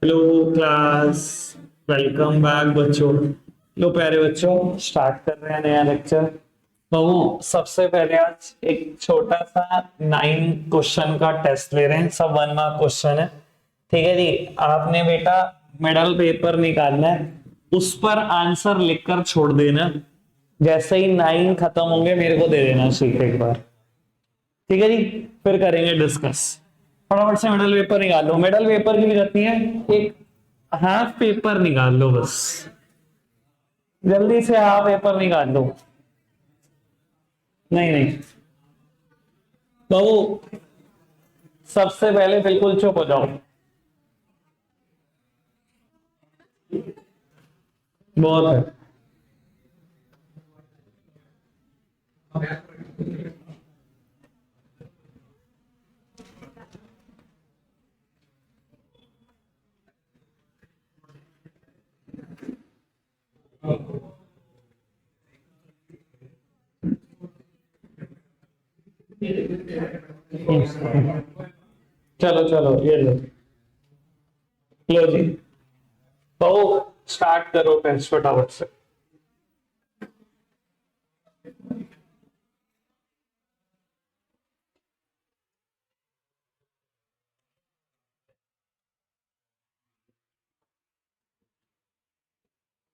Hello class. Welcome back बच्चों। लो प्यारे बच्चों, स्टार्ट कर रहे हैं नया लेक्चर। तो सबसे पहले आज एक छोटा सा 9 क्वेश्चन का टेस्ट ले रहे हैं। सब 1 मार्क क्वेश्चन है। ठीक है जी। आपने बेटा मिडल पेपर निकालना है, उस पर आंसर लिखकर छोड़ देना। जैसे ही 9 खत्म होंगे मेरे को दे देना शीट एक बार। ठीक है जी। फिर करेंगे डिस्कस। फटाफट से मेडल पेपर निकाल लो। मेडल पेपर की भी करती है, एक हाफ पेपर निकाल लो बस। जल्दी से हाफ पेपर निकाल लो। नहीं नहीं बाबू, सबसे पहले बिल्कुल चुप हो जाओ। बहुत है। चलो चलो ये लो। लो जी। तो स्टार्ट करो टेस्ट फटाफट से।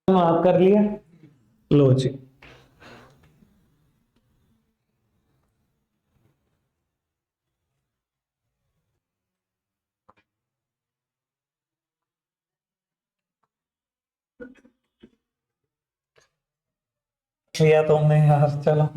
मार्क कर लिया। लो जी। लिया तुमने यार, चलो।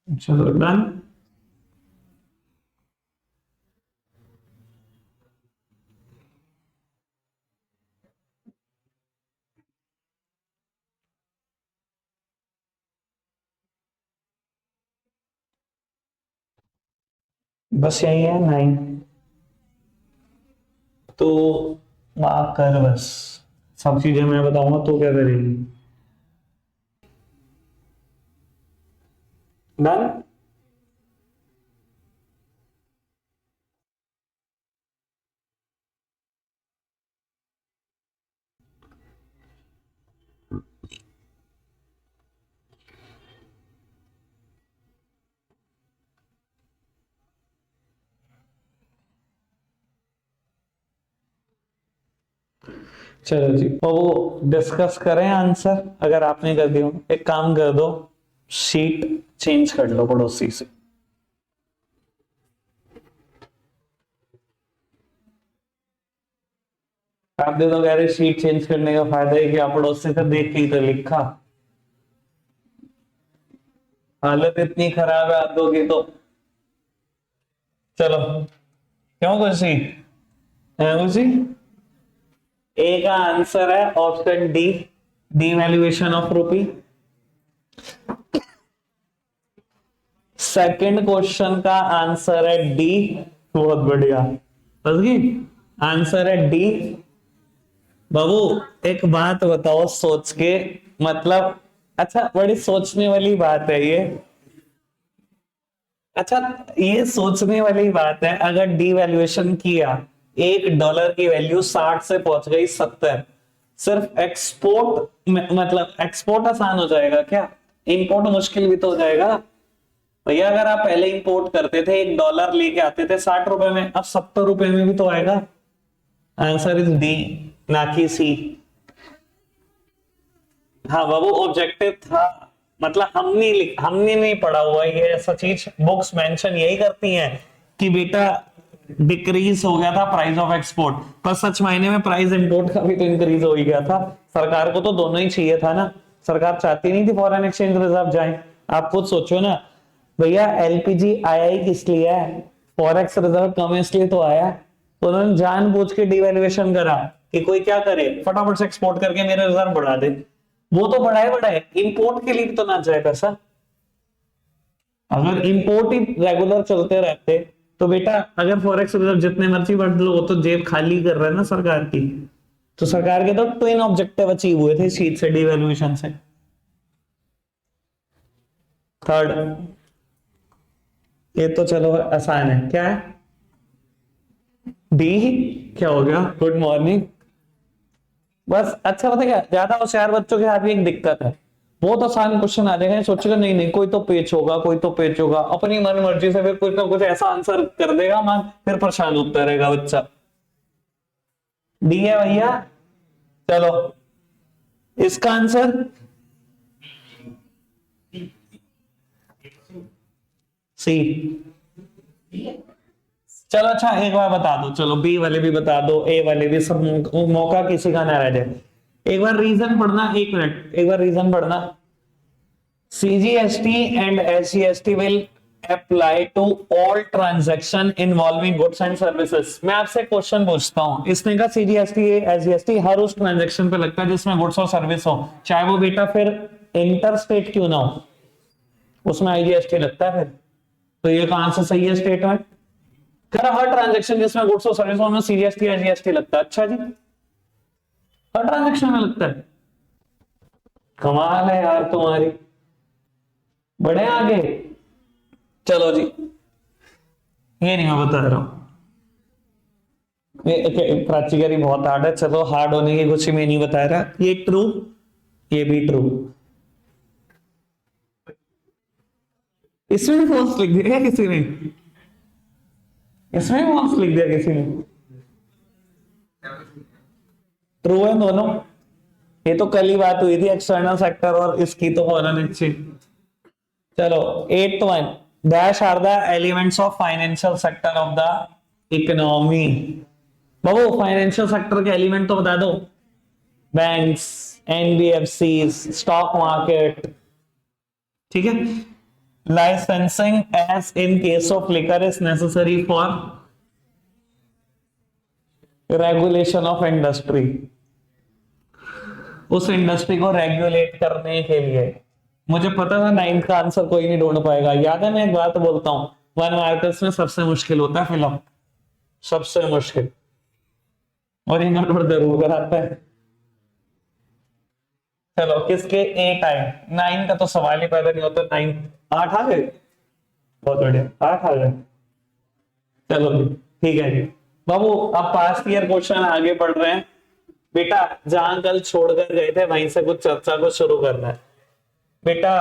चलो डन। बस यही है 9। तो मार्क कर बस। सब चीजें मैं बताऊंगा तो क्या करेगी। डन। चलो जी, तो वो डिस्कस करें आंसर। अगर आपने कर दिया, एक काम कर दो, शीट चेंज कर लो पड़ोसी से। आप दे दो। कह रहे शीट चेंज करने का फायदा है कि आप पड़ोसी से देख के ही तो लिखा। हालत इतनी खराब है आप दोगे तो। चलो। क्यों खुशी है खुशी? ए का आंसर है option D, D valuation of रूपी। सेकंड क्वेश्चन का आंसर है डी। बहुत बढ़िया। बस गई। आंसर है डी। बाबू एक बात बताओ सोच के, मतलब अच्छा बड़ी सोचने वाली बात है ये। अच्छा, ये सोचने वाली बात है, अगर डीवैल्यूएशन किया, $1 की वैल्यू 60 से पहुंच गई 70, सिर्फ एक्सपोर्ट मतलब एक्सपोर्ट आसान हो जाएगा क्या? इंपोर्ट मुश्किल भी तो हो जाएगा भैया। अगर आप पहले इंपोर्ट करते थे, $1 लेके आते थे 60 रुपए में, अब 70 रुपए में भी तो आएगा। आंसर इज डी, ना कि सी। हाँ बाबू, ऑब्जेक्टिव था। मतलब हमने नहीं पढ़ा हुआ ये ऐसा चीज। बुक्स मेंशन यही करती हैं कि बेटा डिक्रीज हो गया था प्राइस ऑफ एक्सपोर्ट, पर सच मायने में प्राइस इंपोर्ट का भी तो इंक्रीज हो ही गया था। सरकार को तो दोनों ही चाहिए था ना। सरकार चाहती नहीं थी फॉरेन एक्सचेंज रिजर्व जाए। आप खुद सोचो ना भैया, एलपीजी आया ही किस लिए है? फॉरेक्स रिजर्व कम है इसलिए तो आया। तो उन्होंने जानबूझ के डिवैल्यूएशन करा कि कोई क्या करे, फटाफट से एक्सपोर्ट करके मेरे रिजर्व बढ़ा दे। वो तो बढ़ाए बढ़ाए, इंपोर्ट के लिए तो ना जाए पैसा। अगर इंपोर्ट ही रेगुलर चलते रहते तो बेटा अगर फॉरेक्स रिजर्व जितने मर्जी बढ़ लो, वो तो जेब खाली कर रहा है ना सरकार की। तो सरकार के तो ट्विन ऑब्जेक्टिव अचीव हुए थे शीट से, डिवैल्यूएशन से। थर्ड, ये तो चलो आसान है, क्या है? डी। क्या हो गया? Good morning. बस अच्छा, पता क्या, ज्यादा होशियार बच्चों के हाथ में एक दिक्कत है, बहुत आसान क्वेश्चन आ जाएगा, सोचेगा नहीं नहीं कोई तो पेच होगा, कोई तो पेच होगा, अपनी मन मर्जी से फिर कुछ ना कुछ ऐसा आंसर कर देगा मन, फिर परेशान होता रहेगा बच्चा। डी है भैया। चलो इसका आंसर सी। चलो अच्छा एक बार बता दो, चलो बी वाले भी बता दो, ए वाले भी, सब मौका किसी का ना रह जाए। एक बार रीजन पढ़ना, 1 मिनट, एक बार रीजन पढ़ना। CGST and SGST will apply to all transaction involving goods and services। मैं आपसे क्वेश्चन पूछता हूं, इसने कहा CGST SGST हर उस ट्रांजैक्शन पे लगता है जिसमें गुड्स और सर्विस हो, चाहे वो बेटा फिर इंटर स्टेट क्यों ना हो, उसमें IGST लगता है। फिर तो ये कहां से सही है स्टेटमेंट? कर हर ट्रांजैक्शन जिसमें गुड्स और सर्विस हो में CGST SGST लगता है। अच्छा जी, हर ट्रांजैक्शन में लगता है? कमाल है यार तुम्हारी, बड़े आगे। चलो जी, ये नहीं मैं बता रहा हूं, प्राचीकारी बहुत हार्ड है, चलो हार्ड होने की खुशी में नहीं बता रहा। ये ट्रू, ये भी ट्रू। इसमें भी फॉल्स लिख दिया किसी ने, इसमें भी फॉल्स लिख दिया किसी ने। ट्रू है दोनों। ये तो कल ही बात हुई थी एक्सटर्नल सेक्टर और इसकी, तो फॉरेन एक्सचेंज। चलो 8th one, dash are the elements of financial sector of the economy. बाबू फाइनेंशियल सेक्टर के एलिमेंट तो बता दो। बैंक्स, NBFC, स्टॉक मार्केट, ठीक है। Licensing as in case of liquor is necessary for regulation of industry, उस industry को regulate करने के लिए। मुझे पता था 9th का आंसर कोई नहीं ढूंढ पाएगा। याद है मैं एक बात बोलता हूं, 1 मार्कर्स में सबसे मुश्किल होता है फिलअप, सबसे मुश्किल, और ये नोट जरूर कराता है। चलो किसके 8 आए? 9 का तो सवाल ही पैदा नहीं होता। 9 8 आ गए, बहुत बढ़िया, 8 आ गए। चलो जी ठीक है जी बाबू, अब पास्ट ईयर क्वेश्चन आगे बढ़ रहे हैं बेटा। जहां कल छोड़कर गए थे वहीं से कुछ चर्चा को शुरू करना है बेटा।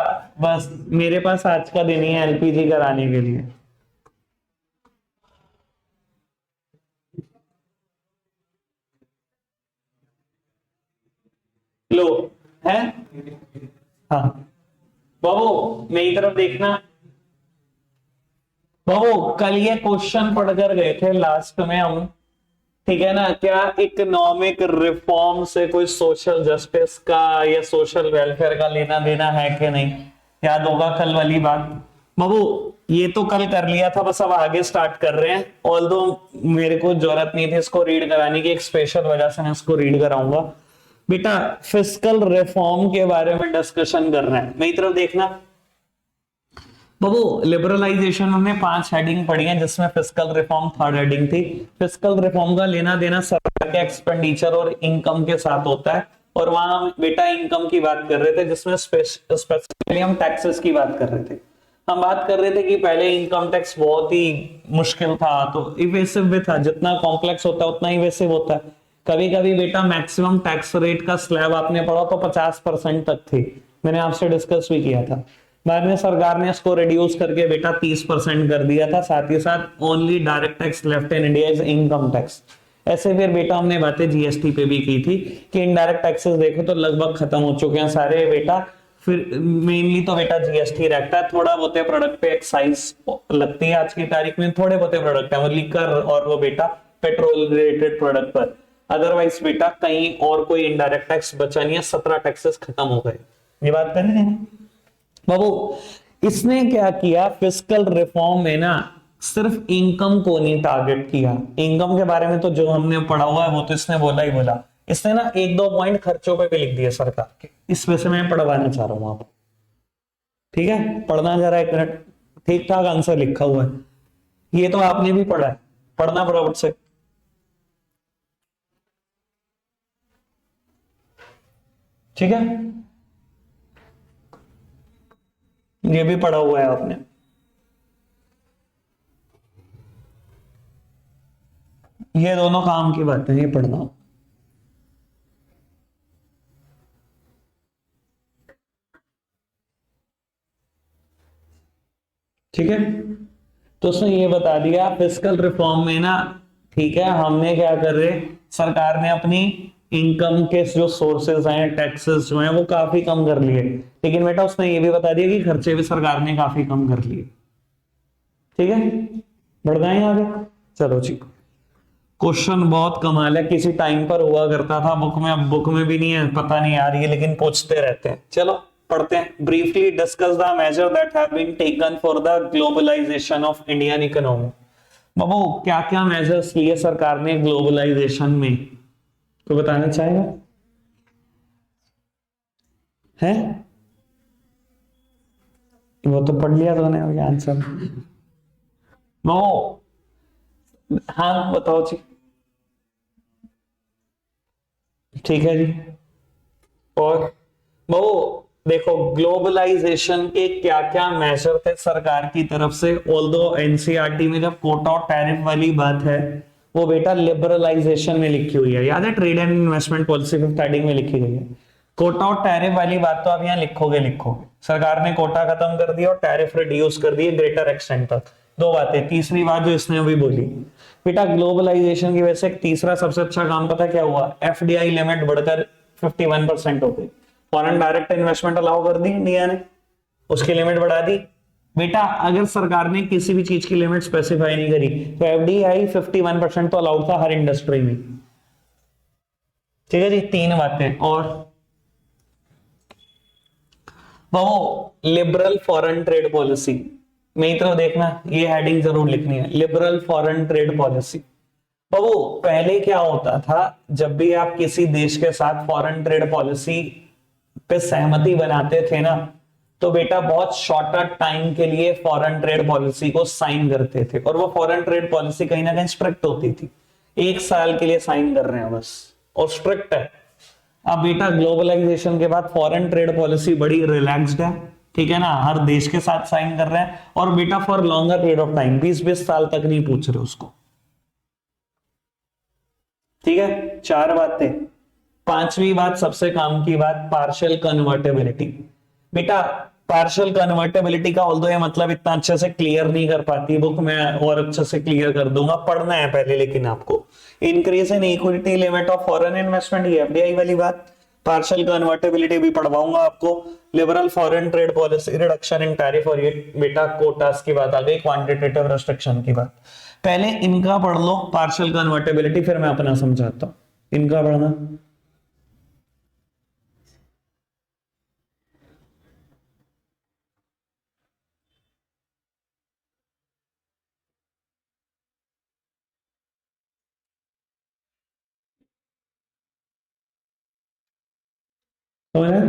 बस मेरे पास आज का दिन ही है LPG कराने के लिए। लो है, हाँ बाबू मेरी तरफ देखना। बाबू कल ये क्वेश्चन पढ़कर गए थे लास्ट में हम, ठीक है ना, क्या इकोनॉमिक रिफॉर्म से कोई सोशल जस्टिस का या सोशल वेलफेयर का लेना देना है कि नहीं? याद होगा कल वाली बात। बाबू ये तो कल कर लिया था, बस अब आगे स्टार्ट कर रहे हैं। ऑल्दो मेरे को जरूरत नहीं थी इसको रीड कराने की, एक स्पेशल वजह से मैं इसको रीड कराऊंगा बेटा। फिस्कल रिफॉर्म के बारे में डिस्कशन कर रहे हैं, मेरी तरफ देखना। बाबू लिबरलाइजेशन में 5 हेडिंग पढ़ी है, जिसमें फिस्कल रिफॉर्म 3rd हेडिंग थी। फिस्कल रिफॉर्म का लेना देना सरकार के एक्सपेंडिचर और इनकम के साथ होता है, और वहां बेटा इनकम की बात कर रहे थे, जिसमें स्पेसिफिकली हम टैक्सेस की बात कर रहे थे। हम बात कर रहे थे कि पहले इनकम टैक्स बहुत ही मुश्किल था, तो इवेसिव भी था, जितना कॉम्प्लेक्स होता है उतना इवेसिव होता है। कभी कभी बेटा मैक्सिमम टैक्स रेट का स्लैब आपने पढ़ा तो 50% तक थी, मैंने आपसे डिस्कस भी किया था। बाद में सरकार ने इसको रिड्यूस करके बेटा 30% कर दिया था, साथ ही साथ only direct tax left in India is income tax. ऐसे फिर बेटा हमने बातें GST पे भी की थी कि इनडायरेक्ट टैक्सेस देखो तो लगभग खत्म हो चुके हैं सारे बेटा। फिर मेनली तो बेटा GST रहता है, थोड़ा बहुत प्रोडक्ट पे एक्साइज लगती है आज की तारीख में, थोड़े बहुत प्रोडक्ट है वो लिकर और वो बेटा पेट्रोल रिलेटेड प्रोडक्ट पर। अदरवाइज बेटा कहीं और कोई इनडायरेक्ट टैक्स बचा नहीं है, 17 टैक्सेस खत्म हो गए। ये बात कर रहे हैं बाबू। इसने क्या किया फिस्कल रिफॉर्म में ना, सिर्फ इनकम को नहीं टारगेट किया। इनकम के बारे में तो जो हमने पढ़ा हुआ है वो तो इसने बोला ही बोला, इसने ना 1-2 पॉइंट खर्चों पे भी लिख दिए सरकार के, इस वजह से मैं पढ़वाना चाह रहा हूं आपको, ठीक है। पढ़ना जरा 1 मिनट, ठीक ठाक आंसर लिखा हुआ है। ये तो आपने भी पढ़ा है, पढ़ना फटाफट से। ठीक है, ये भी पढ़ा हुआ है आपने। ये दोनों काम की बातें, ये पढ़ना। ठीक है, तो उसने ये बता दिया फिजिकल रिफॉर्म में ना, ठीक है, हमने क्या कर रहे, सरकार ने अपनी इनकम के जो सोर्सेज हैं, टैक्सेस जो हैं, वो काफी कम कर लिए। लेकिन बेटा उसने ये भी बता दिया कि खर्चे भी सरकार ने काफी कम कर लिए। ठीक है, बढ़ जाए आगे। चलो जी, क्वेश्चन बहुत कमाल है, किसी टाइम पर हुआ करता था बुक में, अब बुक में भी नहीं है, पता नहीं यार ये, लेकिन पूछते रहते हैं। चलो पढ़ते हैं। Briefly discuss the measure that have been taken for the globalisation of Indian economy. बाबू क्या क्या मेजर्स लिए सरकार ने ग्लोबलाइजेशन में, तो बताना चाहेगा? है वो तो पढ़ लिया तूने अभी आंसर। वो हाँ बताओ जी। ठीक है जी, और वो देखो ग्लोबलाइजेशन के क्या क्या मेजर थे सरकार की तरफ से। ऑल्दो एनसीईआरटी में जब कोटा और टैरिफ वाली बात है, वो बेटा लिबरलाइजेशन में लिखी हुई है, याद है, trade and investment policy fifth heading में लिखी गई है। कोटा और टैरिफ वाली बात तो आप यहाँ लिखोगे। सरकार ने कोटा खत्म कर दिया और टैरिफ रिड्यूस कर दिए ग्रेटर एक्सटेंट तक। दो बातें। तीसरी बात जो इसने अभी बोली बेटा, ग्लोबलाइजेशन की वजह से एक तीसरा सबसे अच्छा काम पता क्या हुआ, एफडीआई लिमिट बढ़कर 51% हो गई। फॉरेन डायरेक्ट इन्वेस्टमेंट अलाउ कर दी इंडिया ने, उसकी लिमिट बढ़ा दी। बेटा अगर सरकार ने किसी भी चीज की लिमिट स्पेसिफाई नहीं करी तो एफडीआई 51% तो अलाउड था हर इंडस्ट्री में। ठीक है जी, तीन बातें। और वो लिबरल फॉरेन ट्रेड पॉलिसी, मेरी तरफ देखना, ये हेडिंग जरूर लिखनी है, लिबरल फॉरेन ट्रेड पॉलिसी। बाबू पहले क्या होता था, जब भी आप किसी देश के साथ फॉरेन ट्रेड पॉलिसी पे सहमति बनाते थे ना, तो बेटा बहुत शॉर्टर टाइम के लिए फॉरेन ट्रेड पॉलिसी को साइन करते थे, और वो फॉरेन ट्रेड पॉलिसी कहीं ना कहीं स्ट्रिक्ट होती थी। 1 साल के लिए साइन कर रहे हैं बस, और स्ट्रिक्ट है। अब बेटा ग्लोबलाइजेशन के बाद फॉरेन ट्रेड पॉलिसी बड़ी रिलैक्स्ड है, ठीक है ना, हर देश के साथ साइन कर रहे हैं, और बेटा for longer period of time, 20-20 साल तक नहीं पूछ रहे उसको। ठीक है, 4 बातें। 5वीं बात सबसे काम की बात, पार्शियल कन्वर्टेबिलिटी। बेटा पार्शियल कन्वर्टेबिलिटी का ऑल्दो ये मतलब इतना अच्छे से क्लियर नहीं कर पाती बुक में, और अच्छे से क्लियर कर दूंगा, पढ़ना है पहले लेकिन आपको। Increase in equity limit of foreign investment, ये एफडीआई वाली बात। पार्शियल कन्वर्टेबिलिटी भी पढ़वाऊंगा आपको। Liberal foreign trade policy, reduction in tariff, और ये बेटा कोटास की बात आ गई, क्वांटिटेटिव रेस्ट्रिक्शन की बात। पहले इनका पढ़ लो, पार्शियल कन्वर्टेबिलिटी, फिर मैं अपना समझाता हूं। इनका पढ़ना, तो है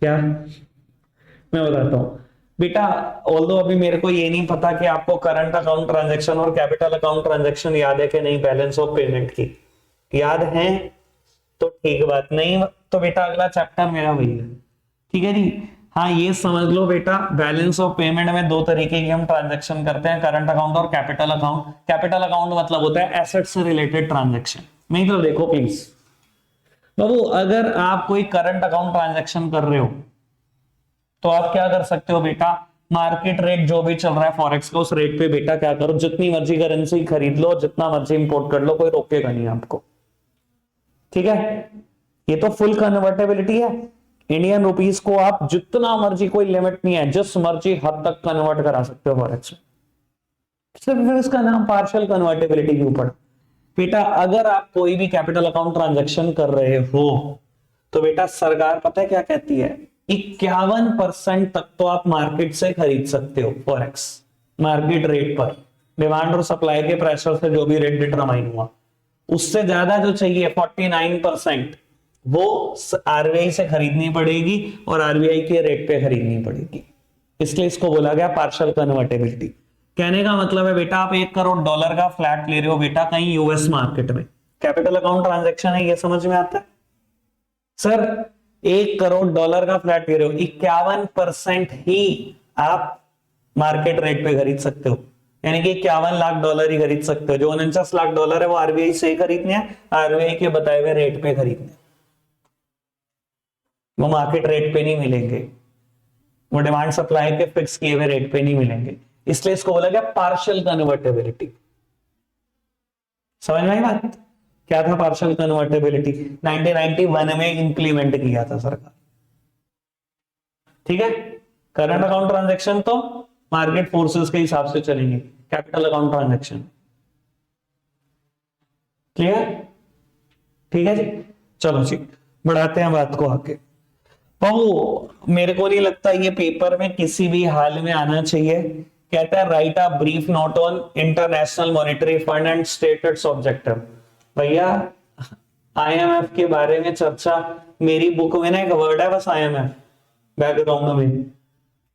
क्या, मैं बताता हूं बेटा। ऑल्दो अभी मेरे को ये नहीं पता कि आपको करंट अकाउंट ट्रांजैक्शन और कैपिटल अकाउंट ट्रांजैक्शन याद है कि नहीं, बैलेंस ऑफ पेमेंट की याद है तो ठीक बात, नहीं तो बेटा अगला चैप्टर मेरा वही है। ठीक है जी, हाँ ये समझ लो बेटा, बैलेंस ऑफ पेमेंट में 2 तरीके की हम ट्रांजैक्शन करते हैं, करंट अकाउंट और कैपिटल अकाउंट। कैपिटल अकाउंट मतलब होता है एसेट से रिलेटेड ट्रांजैक्शन। नहीं तो देखो प्लीज बाबू, अगर आप कोई करंट अकाउंट ट्रांजैक्शन कर रहे हो तो आप क्या कर सकते हो बेटा, मार्केट रेट जो भी चल रहा है फॉरेक्स का, उस रेट पे बेटा क्या करो, जितनी मर्जी करेंसी खरीद लो, जितना मर्जी इंपोर्ट कर लो, कोई रोकेगा नहीं आपको। ठीक है, ये तो फुल कन्वर्टेबिलिटी है। इंडियन रुपीस को आप जितना मर्जी, कोई लिमिट नहीं है, जिस मर्जी हद तक कन्वर्ट करा सकते हो फॉरेक्स में। सिर्फ इसका नाम पार्शियल कन्वर्टेबिलिटी क्यों पड़ा बेटा? अगर आप कोई भी कैपिटल अकाउंट ट्रांजैक्शन कर रहे हो तो बेटा सरकार पता है क्या कहती है, 51% तक तो आप मार्केट से खरीद सकते हो फॉरेक्स, मार्केट रेट पर, डिमांड और सप्लाई के प्रेशर से जो भी रेट डिटरमाइन हुआ। उससे ज्यादा जो चाहिए 49% वो आरबीआई से खरीदनी पड़ेगी, और आरबीआई के रेट पे खरीदनी पड़ेगी। इसलिए इसको बोला गया पार्शियल कन्वर्टेबिलिटी। कहने का मतलब है बेटा आप $1 करोड़ का फ्लैट ले रहे हो बेटा कहीं यूएस मार्केट में, कैपिटल अकाउंट ट्रांजैक्शन है, ये समझ में आता है सर? $1 करोड़ का फ्लैट ले रहे हो, 51% ही आप मार्केट रेट पे खरीद सकते हो, यानी कि $51 लाख ही खरीद सकते हो। जो $49 लाख है वो आरबीआई से खरीदने हैं, आरबीआई के बताए हुए रेट पे खरीदने, वो मार्केट रेट पे नहीं मिलेंगे, वो डिमांड सप्लाई के फिक्स किए हुए रेट पे नहीं मिलेंगे, इसलिए इसको बोला गया पार्शियल कन्वर्टेबिलिटी। समझ में आई बात? क्या था पार्शियल कन्वर्टेबिलिटी? 1991 में इंप्लीमेंट किया था सरकार, ठीक है। करंट अकाउंट ट्रांजैक्शन तो मार्केट फोर्सेस के हिसाब से चलेंगे, कैपिटल अकाउंट ट्रांजैक्शन क्लियर? ठीक है जी, चलो जी बढ़ाते हैं बात को आगे। तो मेरे को नहीं लगता ये पेपर में किसी भी हाल में आना चाहिए। कहता है right a brief note on international monetary fund and status objective. भैया आईएमएफ के बारे में चर्चा, मेरी बुक में ना एक वर्ड है बस आईएमएफ बैकग्राउंड में,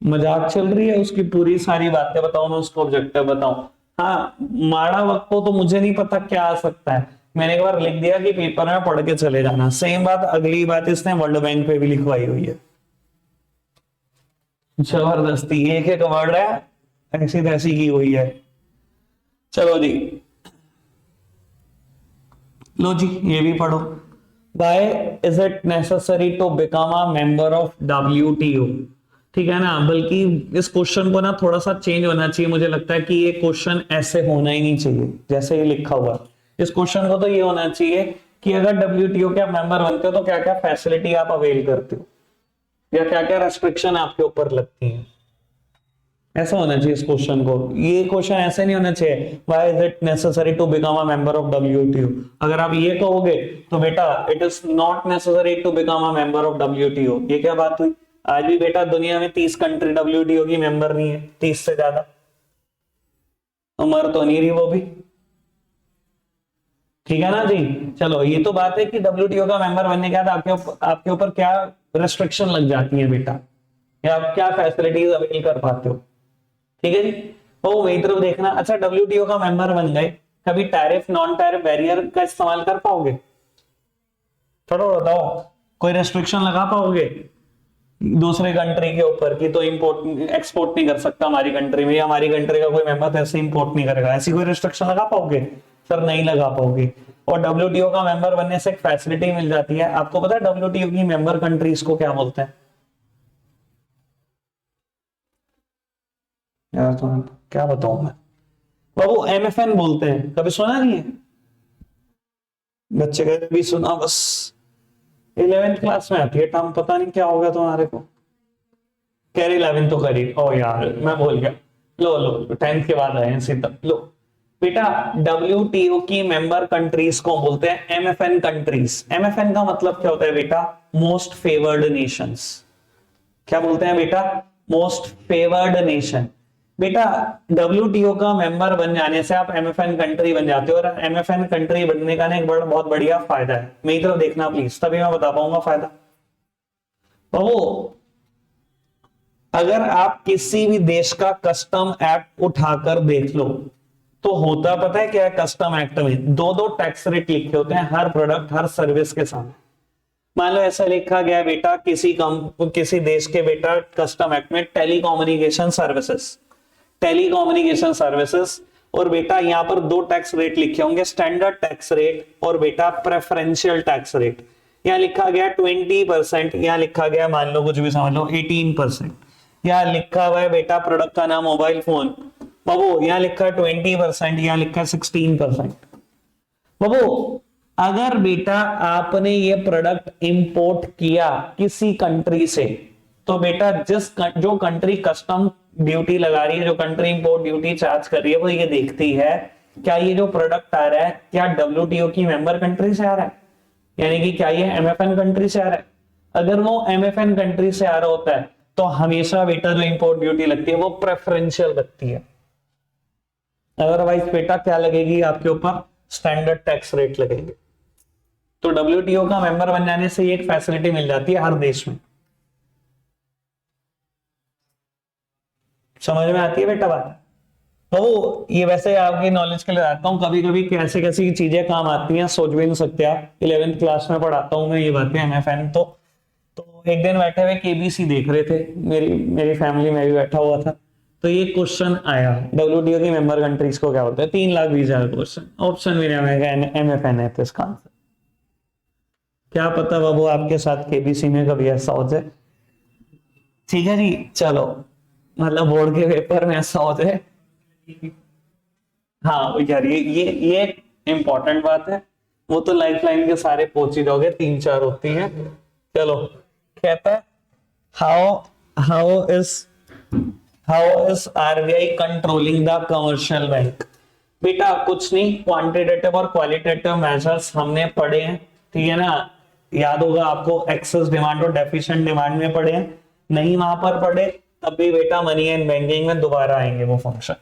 मजाक चल रही है उसकी पूरी सारी बातें बताओ ना, उसको ऑब्जेक्टिव बताओ। हाँ माड़ा वक्त तो मुझे नहीं पता क्या आ सकता है, मैंने एक बार लिख दिया कि पेपर में पढ़ के चले जाना। सेम बात अगली बात इसने वर्ल्ड बैंक पे भी लिखवाई हुई है, जबरदस्ती एक एक वर्ड है ऐसी तैसी की हुई है। चलो जी, लो जी ये भी पढ़ो। Why is it necessary to become a member of WTO? ठीक है ना, बल्कि इस क्वेश्चन को ना थोड़ा सा चेंज होना चाहिए, मुझे लगता है कि ये क्वेश्चन ऐसे होना ही नहीं चाहिए जैसे ये लिखा हुआ। इस क्वेश्चन को तो ये होना चाहिए कि अगर WTO के आप मेंबर बनते हो तो क्या क्या फैसिलिटी आप अवेल करते हो, या क्या क्या रेस्ट्रिक्शन आपके ऊपर लगती हैं, ऐसा होना चाहिए इस क्वेश्चन को। ये क्वेश्चन ऐसे नहीं होना चाहिए why is it necessary to become a member of WTO। अगर आप ये कहोगे तो बेटा it is not necessary to become a member of WTO, ये क्या बात हुई? आज भी बेटा दुनिया में 30 कंट्री WTO की मेंबर नहीं है, 30 से ज्यादा, उम्र तो नहीं रही वो भी, ठीक है ना जी। चलो ये तो बात है कि WTO का मेंबर बनने के बाद आपके ऊपर क्या रेस्ट्रिक्शन लग जाती है बेटा, या आप क्या फैसिलिटीज अवेल कर पाते हो, ठीक है जी। तो मेरी तरफ देखना। अच्छा WTO का मेंबर बन गए, कभी टैरिफ नॉन टैरिफ बैरियर का इस्तेमाल कर पाओगे? थोड़ा बताओ, कोई रेस्ट्रिक्शन लगा पाओगे दूसरे कंट्री के ऊपर की तो इंपोर्ट एक्सपोर्ट नहीं कर सकता हमारी कंट्री में, या हमारी कंट्री का कोई मेंबर ऐसे इंपोर्ट नहीं करेगा, ऐसी कोई रेस्ट्रिक्शन लगा पाओगे? सर नहीं लगा पाओगे। और WTO का मेंबर बनने से एक फैसिलिटी मिल जाती है, आपको पता है WTO की मेंबर कंट्रीज को क्या बोलते हैं? यार तो क्या बताऊं मैं, वो MFN बोलते हैं, कभी सुना नहीं है? बच्चे का भी सुना बस, 11th क्लास में आती है टर्म, पता नहीं क्या होगा तुम्हारे को। कैरी 11 तो करी, ओ यार मैं भूल गया। लो लो 10th के बाद आए हैं सीधा। लो बेटा WTO की मेंबर कंट्रीज को बोलते हैं MFN कंट्रीज। MFN का मतलब क्या होता है बेटा? Most favoured Nations. क्या बोलते हैं बेटा? Most favoured nation. बेटा WTO का मेंबर बन जाने से आप MFN कंट्री बन जाते हो, और MFN कंट्री बनने का ना एक बहुत बढ़िया फायदा है, मेरी तरफ देखना प्लीज, तभी मैं बता पाऊंगा फायदा। तो अगर आप किसी भी देश का कस्टम एक्ट उठाकर देख लो तो होता पता है क्या है? कस्टम एक्ट में दो दो टैक्स रेट लिखे होते हैं हर प्रोडक्ट हर सर्विस के सामने। मान लो ऐसा लिखा गया है बेटा किसी देश के बेटा कस्टम एक्ट में टेलीकम्युनिकेशन सर्विसेज, और बेटा यहां पर दो टैक्स रेट लिखे होंगे, स्टैंडर्ड टैक्स रेट और बेटा प्रेफरेंशियल टैक्स रेट। यहां लिखा गया 20%, यहां लिखा गया मान लो कुछ भी समझ लो 18%। यहां लिखा हुआ है बेटा प्रोडक्ट का नाम मोबाइल फोन, बाबू यहां लिखा है 20%, यहां लिखा है 16%। बाबू अगर बेटा आपने ये प्रोडक्ट इंपोर्ट किया किसी कंट्री से, तो बेटा जो कंट्री कस्टम ड्यूटी लगा रही है, जो कंट्री इंपोर्ट ड्यूटी चार्ज कर रही है, वो ये देखती है क्या ये जो प्रोडक्ट आ रहा है क्या WTO की मेंबर कंट्री से आ रहा है, यानी कि क्या ये MFN कंट्री से आ रहा है। अगर वो MFN कंट्री से आ रहा होता है तो हमेशा बेटा जो इंपोर्ट ड्यूटी लगती है वो प्रेफरेंशियल लगती है, अदरवाइज बेटा क्या लगेगी आपके ऊपर? स्टैंडर्ड टैक्स रेट लगेगी। तो WTO का मेंबर बन जाने से ये एक फैसिलिटी मिल जाती है हर देश में। समझ में आती है बेटा बात? तो ये वैसे आपकी नॉलेज के लिए आता हूँ, कभी कभी कैसे कैसी चीजें काम आती हैं सोच भी नहीं सकते आप। 11th क्लास में पढ़ाता हूँ मैं ये बातें MFN। तो एक दिन बैठे हुए केबीसी देख रहे थे, मेरी मेरी फैमिली में भी बैठा हुआ था। तो ये क्वेश्चन आया, WTO की मेंबर कंट्रीज को क्या बोलते हैं, 3,20,000 क्वेश्चन, ऑप्शन भी नहीं, MFN है तो इसका आंसर। क्या पता बाबू आपके साथ केबीसी में कभी ऐसा हो जाए। ठीक है जी, चलो, मतलब बोर्ड के पेपर में ऐसा हो जाए। हाँ यार, ये इंपॉर्टेंट बात है। वो तो लाइफ लाइन के सारे पहुंच ही जाओगे, 3-4 होती हैं। चलो, कहता है how how is how is RBI controlling the commercial bank. बेटा कुछ नहीं, क्वांटिटेटिव और क्वालिटेटिव मेजर्स हमने पढ़े हैं, ठीक है ना। याद होगा आपको, एक्सेस डिमांड और डेफिशिएंट डिमांड में पढ़े हैं। नहीं वहां पर पढ़े तब भी बेटा मनी एंड बैंकिंग में दोबारा आएंगे वो फंक्शन।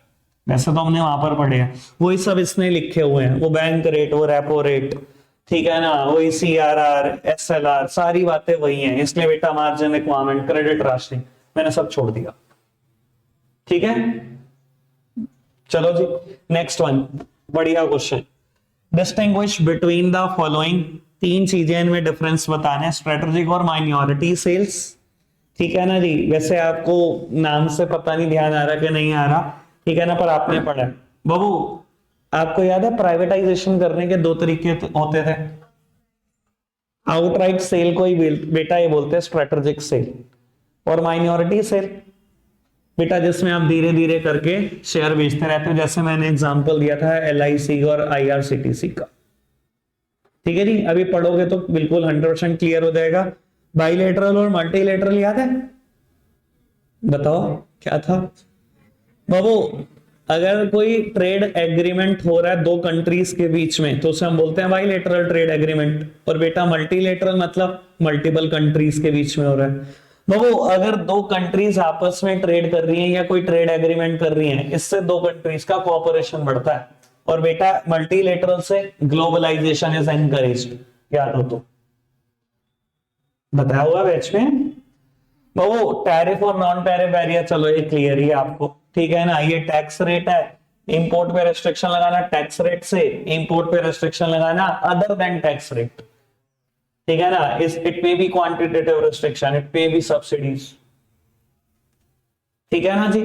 वैसे तो हमने वहां पर पढ़े हैं, वही सब इसने लिखे हुए हैं, वो बैंक रेट, वो रेपो रेट, ठीक है ना, वही CRR SLR, सारी बातें वही हैं। इसलिए बेटा मार्जिन रिक्वायरमेंट, क्रेडिट राशनिंग मैंने सब छोड़ दिया। ठीक है, चलो जी, नेक्स्ट वन, बढ़िया question. Distinguish between the following, तीन चीजें इनमें डिफरेंस बताने, स्ट्रेटेजिक और माइनॉरिटी सेल्स। ठीक है ना जी, वैसे आपको नाम से पता नहीं ध्यान आ रहा कि नहीं आ रहा, ठीक है ना, पर आपने पढ़ा है। बाबू आपको याद है प्राइवेटाइजेशन करने के दो तरीके होते थे। आउटराइट सेल को ही बेटा ये बोलते हैं स्ट्रेटेजिक सेल, और माइनॉरिटी सेल बेटा जिसमें आप धीरे धीरे करके शेयर बेचते रहते हो, जैसे मैंने एग्जांपल दिया था LIC और IRCTC का। ठीक है जी, अभी पढ़ोगे तो बिल्कुल 100% क्लियर हो जाएगा। बाइलेटरल और मल्टीलेटरल याद है? बताओ क्या था बाबू? अगर कोई ट्रेड एग्रीमेंट हो रहा है दो कंट्रीज के बीच में तो उसे हम बोलते हैं बाइलेटरल ट्रेड एग्रीमेंट। और बेटा मल्टीलेटरल मतलब मल्टीपल कंट्रीज के बीच में हो रहा है। बाबू अगर दो कंट्रीज आपस में ट्रेड कर रही हैं या कोई ट्रेड एग्रीमेंट कर रही हैं, इससे दो कंट्रीज का कोऑपरेशन बढ़ता है। और बेटा मल्टीलेटरल से ग्लोबलाइजेशन इज एनकरेज्ड, याद हो तो बताया हुआ बैच में। वो टैरिफ और नॉन टैरिफ बैरियर, चलो ये क्लियर ही है आपको, ठीक है ना। ये टैक्स रेट है, इंपोर्ट पे रेस्ट्रिक्शन लगाना टैक्स रेट से, इंपोर्ट पे रेस्ट्रिक्शन लगाना अदर देन टैक्स रेट, ठीक है ना। इस it may be quantitative restriction, it may be subsidies, ठीक है ना जी।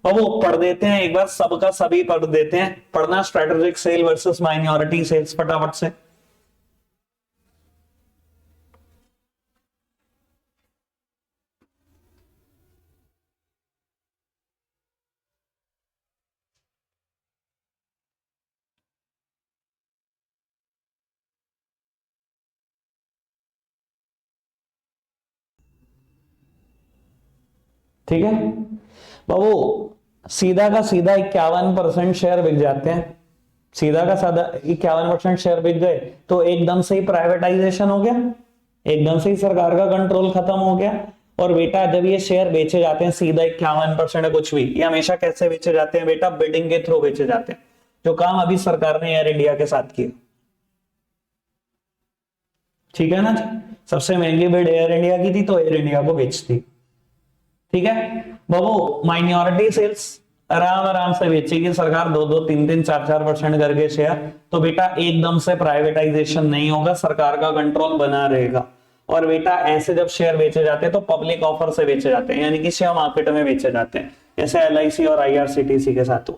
अब वो पढ़ देते हैं एक बार, सबका सभी पढ़ देते हैं, पढ़ना strategic sale versus minority sales फटाफट से। ठीक है बाबू, सीधा का सीधा 51% शेयर बिक जाते हैं। सीधा का साधा 51% शेयर बिक गए तो एकदम से ही प्राइवेटाइजेशन हो गया, एकदम से ही सरकार का कंट्रोल खत्म हो गया। और बेटा जब ये शेयर बेचे जाते हैं सीधा 51% है कुछ भी, ये हमेशा कैसे बेचे जाते हैं बेटा? बिडिंग के थ्रू बेचे जाते हैं, जो काम अभी सरकार ने एयर इंडिया के साथ किया। ठीक है ना जी, सबसे महंगी बिड एयर इंडिया की थी तो एयर इंडिया को बेचती। ठीक है बाबू, माइनॉरिटी सेल्स आराम आराम से बेचेगी सरकार, 2-2, 3-3, 4-4% करके शेयर। तो बेटा एकदम से प्राइवेटाइजेशन नहीं होगा, सरकार का कंट्रोल बना रहेगा। और बेटा ऐसे जब शेयर बेचे जाते हैं तो पब्लिक ऑफर से बेचे जाते हैं, यानी कि शेयर मार्केट में बेचे जाते हैं, जैसे LIC और IRCTC के साथ।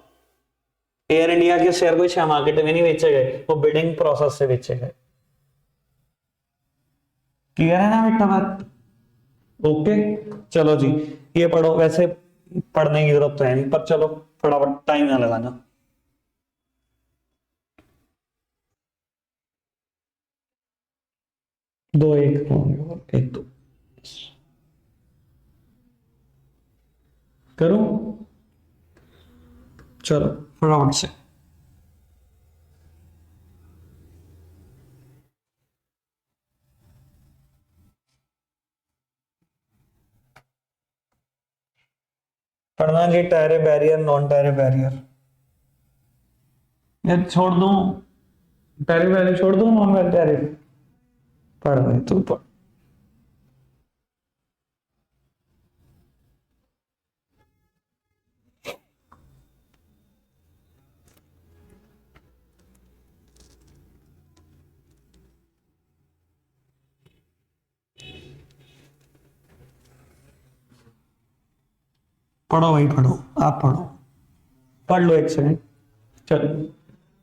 एयर इंडिया के शेयर कोई शेयर मार्केट में नहीं बेचे गए, वो बिडिंग प्रोसेस से बेचे गए। क्लियर है ना बेटा बात? ओके, चलो जी, ये पढ़ो। वैसे पढ़ने की जरूरत तो है नहीं, पर चलो फटाफट, टाइम ना लगाना। 2-1 1-2 करूं? चलो फटाफट से। पढ़ना जी, tariff barrier, non tariff barrier. ये छोड़ दूं? टैरिफ बैरियर छोड़ दूं, नॉन टैरिफ? पढ़ भाई तू पढ़। पढ़ो भाई पढ़ो, आप पढ़ो, पढ़ लो एक सेकंड। चलो,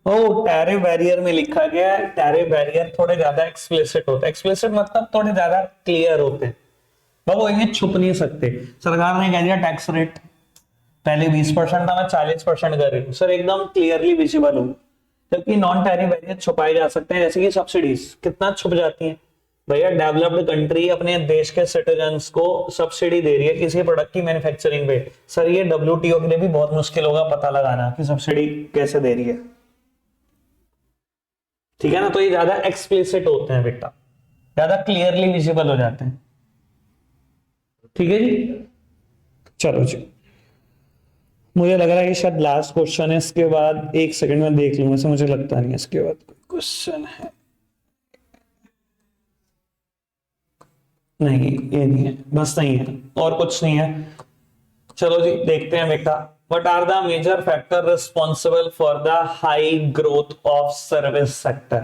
ओ टैरिफ बैरियर में लिखा गया है, टैरिफ बैरियर थोड़े ज्यादा एक्सप्लिसिट होते हैं। एक्सप्लिसिट मतलब थोड़े ज्यादा क्लियर होते हैं बाबू, इन्हें छुप नहीं सकते। सरकार ने कह दिया टैक्स रेट पहले 20% था, मैं 40% कर रही हूँ सर, एकदम क्लियरली विजिबल हो। जबकि नॉन टैरिफ बैरियर छुपाए जा सकते हैं, जैसे कि सब्सिडीज कितना छुप जाती है भैया। डेवलप्ड कंट्री अपने देश के सिटीजन्स को सब्सिडी दे रही है किसी प्रोडक्ट की मैन्युफैक्चरिंग पे, सर ये WTO के लिए भी बहुत मुश्किल होगा पता लगाना कि सब्सिडी कैसे दे रही है, ठीक है ना। तो ये ज्यादा एक्सप्लिसिट होते हैं बेटा, ज्यादा क्लियरली विजिबल हो जाते हैं, ठीक है जी। चलो जी, मुझे लग रहा है कि शायद लास्ट क्वेश्चन है, इसके बाद एक सेकंड में देख लूंगा, मुझे लगता नहीं है इसके बाद कोई क्वेश्चन है। नहीं ये नहीं है, बस नहीं है, और कुछ नहीं है। चलो जी देखते हैं बेटा, what are the major factor responsible for the high growth of service sector.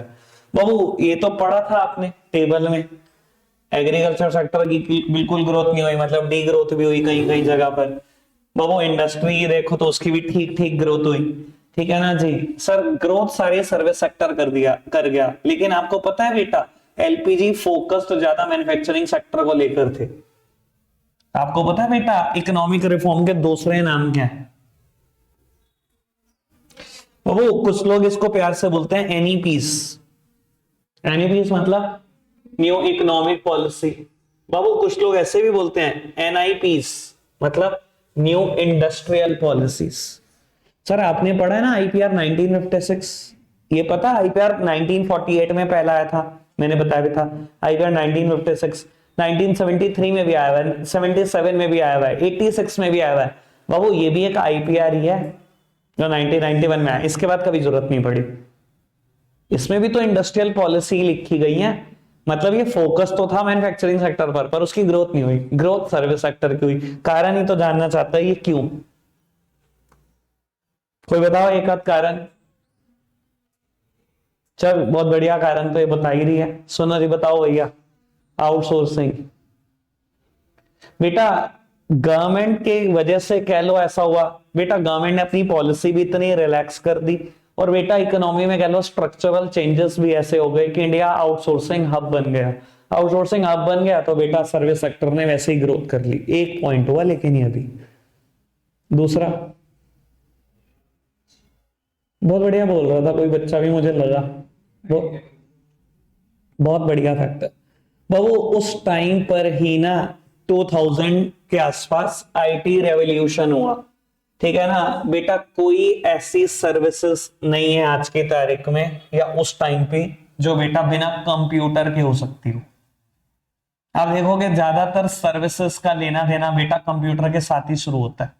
बाबू ये तो पढ़ा था आपने टेबल में, एग्रीकल्चर सेक्टर की बिल्कुल ग्रोथ नहीं हुई, मतलब डी ग्रोथ भी हुई कहीं कहीं जगह पर। बाबू इंडस्ट्री देखो तो उसकी भी ठीक ठीक ग्रोथ हुई, ठीक है ना जी। सर ग्रोथ सारे सर्विस सेक्टर कर गया, लेकिन आपको पता है बेटा LPG फोकस तो ज्यादा मैन्युफैक्चरिंग सेक्टर को लेकर थे। आपको पता है बेटा इकोनॉमिक रिफॉर्म के दूसरे नाम क्या है। बाबू कुछ लोग इसको प्यार से बोलते हैं NEPs। NEPs मतलब न्यू इकोनॉमिक पॉलिसी। बाबू कुछ लोग ऐसे भी बोलते हैं NIPs, मतलब न्यू इंडस्ट्रियल पॉलिसीज। सर आपने पढ़ा है ना IPR 1956, ये पता IPR 1948 में पहला आया था, मैंने बताया भी था। IPR 1956 1973 में भी आया हुआ है, 77 में भी आया हुआ है, 86 में भी आया हुआ है। बाबू ये भी एक IPR ही है जो 1991 में आया, इसके बाद कभी जरूरत नहीं पड़ी। इसमें भी तो इंडस्ट्रियल पॉलिसी लिखी गई है, मतलब ये फोकस तो था मैन्युफैक्चरिंग सेक्टर पर उसकी ग्रोथ नहीं हुई, ग्रोथ सर्विस सेक्टर की हुई। कारण ही तो जानना चाहता है ये क्यों, कोई बताओ एक आध कारण। चल बहुत बढ़िया, कारण तो ये बता ही रही है। सुनो जी बताओ भैया, आउटसोर्सिंग। बेटा गवर्नमेंट के वजह से कह लो ऐसा हुआ, बेटा गवर्नमेंट ने अपनी पॉलिसी भी इतनी रिलैक्स कर दी, और बेटा इकोनॉमी में कह लो स्ट्रक्चरल चेंजेस भी ऐसे हो गए कि इंडिया आउटसोर्सिंग हब बन गया। आउटसोर्सिंग हब बन गया तो बेटा सर्विस सेक्टर ने वैसे ही ग्रोथ कर ली। एक पॉइंट हुआ लेकिन ये अभी। दूसरा बहुत बढ़िया बोल रहा था कोई बच्चा भी, मुझे लगा वो बहुत बढ़िया फैक्टर। बाबू उस टाइम पर ही ना 2000 के आसपास IT रेवोल्यूशन हुआ, ठीक है ना बेटा। कोई ऐसी सर्विसेज नहीं है आज की तारीख में या उस टाइम पे जो बेटा बिना कंप्यूटर के हो सकती हो। आप देखोगे ज्यादातर सर्विसेज का लेना देना बेटा कंप्यूटर के साथ ही शुरू होता है,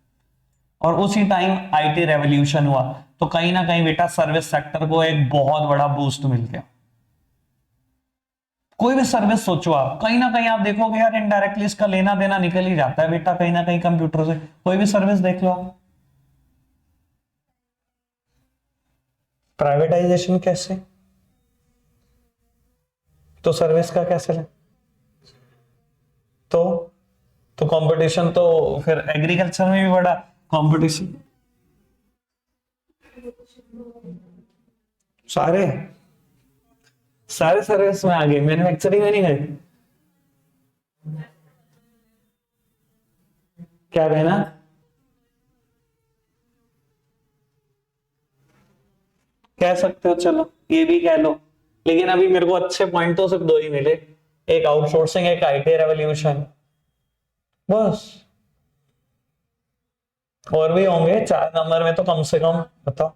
और उसी टाइम IT रेवोल्यूशन हुआ तो कहीं ना कहीं बेटा सर्विस सेक्टर को एक बहुत बड़ा बूस्ट मिल गया। कोई भी सर्विस सोचो आप, कहीं ना कहीं आप देखोगे यार इनडायरेक्टली इसका लेना देना निकल ही जाता है बेटा कहीं ना कहीं कंप्यूटर से। कोई भी सर्विस देख लो आप। प्राइवेटाइजेशन कैसे, तो सर्विस का कैसे ले, तो कंपटीशन तो फिर एग्रीकल्चर में भी बड़ा कंपटीशन। सारे सारे सर्विस में आ गए, मैन्युफैक्चरिंग में नहीं गए। क्या कहना, कह सकते हो, चलो ये भी कह लो, लेकिन अभी मेरे को अच्छे पॉइंट तो सिर्फ दो ही मिले, एक आउटसोर्सिंग एक IT रेवोल्यूशन, बस। और भी होंगे 4 नंबर में तो कम से कम, बताओ।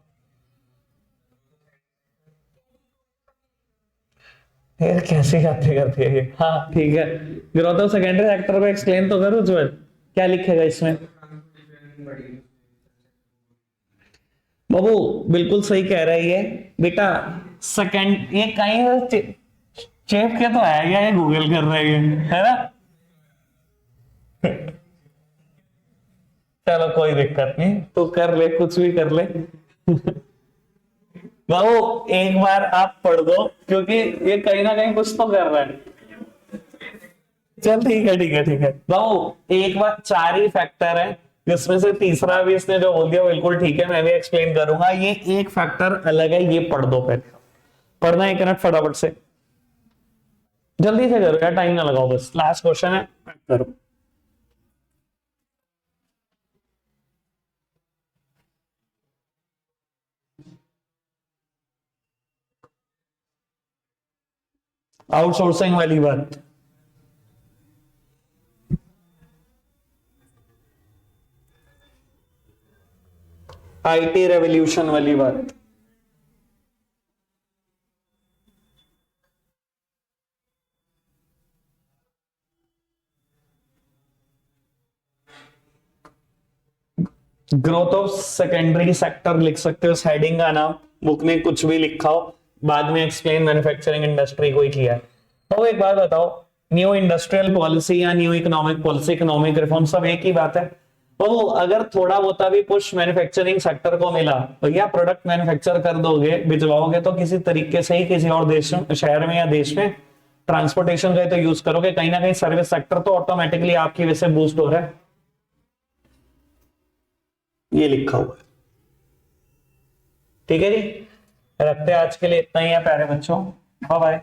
यार कैसी बातें करती है ये। हाँ ठीक है, ग्रोथ ऑफ सेकेंडरी सेक्टर को एक्सप्लेन तो करो ज्वेल, क्या लिखेगा इसमें। बाबू बिल्कुल सही कह रहा है ये बेटा। सेकंड ये कहीं चेप के तो है या ये गूगल कर रहे है ना। चलो कोई दिक्कत नहीं, तू कर ले कुछ भी कर ले। बाबू एक बार आप पढ़ दो क्योंकि ये कहीं ना कहीं कुछ तो कर रहा है। चल ठीक है ठीक है ठीक है बाबू, एक बार 4 ही फैक्टर है जिसमें से तीसरा भी इसने जो बोल दिया बिल्कुल ठीक है, मैं भी एक्सप्लेन करूंगा। ये एक फैक्टर अलग है, ये पढ़ दो पहले। पढ़ना 1 मिनट फटाफट से, जल्दी से करो यार, टाइम ना लगाओ, बस लास्ट क्वेश्चन है, करो। आउटसोर्सिंग वाली बात, आईटी रेवोल्यूशन वाली बात। ग्रोथ ऑफ सेकेंडरी सेक्टर लिख सकते हो, हेडिंग का नाम, बुक में कुछ भी लिखा हो, बाद में एक्सप्लेन मैन्युफैक्चरिंग इंडस्ट्री को ही किया है। तो एक बात बताओ, न्यू इंडस्ट्रियल पॉलिसी या new economic policy, economic reform, सब एक ही बात है। तो अगर थोड़ा बहुत भी पुश मैन्युफैक्चरिंग सेक्टर को मिला, तो या प्रोडक्ट मैन्युफैक्चर कर दोगे, भिजवाओगे, तो किसी तरीके से ही किसी और देश में, शहर में या देश में ट्रांसपोर्टेशन का तो यूज करोगे, कहीं ना कहीं सर्विस सेक्टर तो ऑटोमेटिकली आपकी वजह से बूस्ट हो रहा है। ये लिखा हुआ है, ठीक है जी। रखते हैं आज के लिए इतना ही है प्यारे बच्चों, बाय बाय।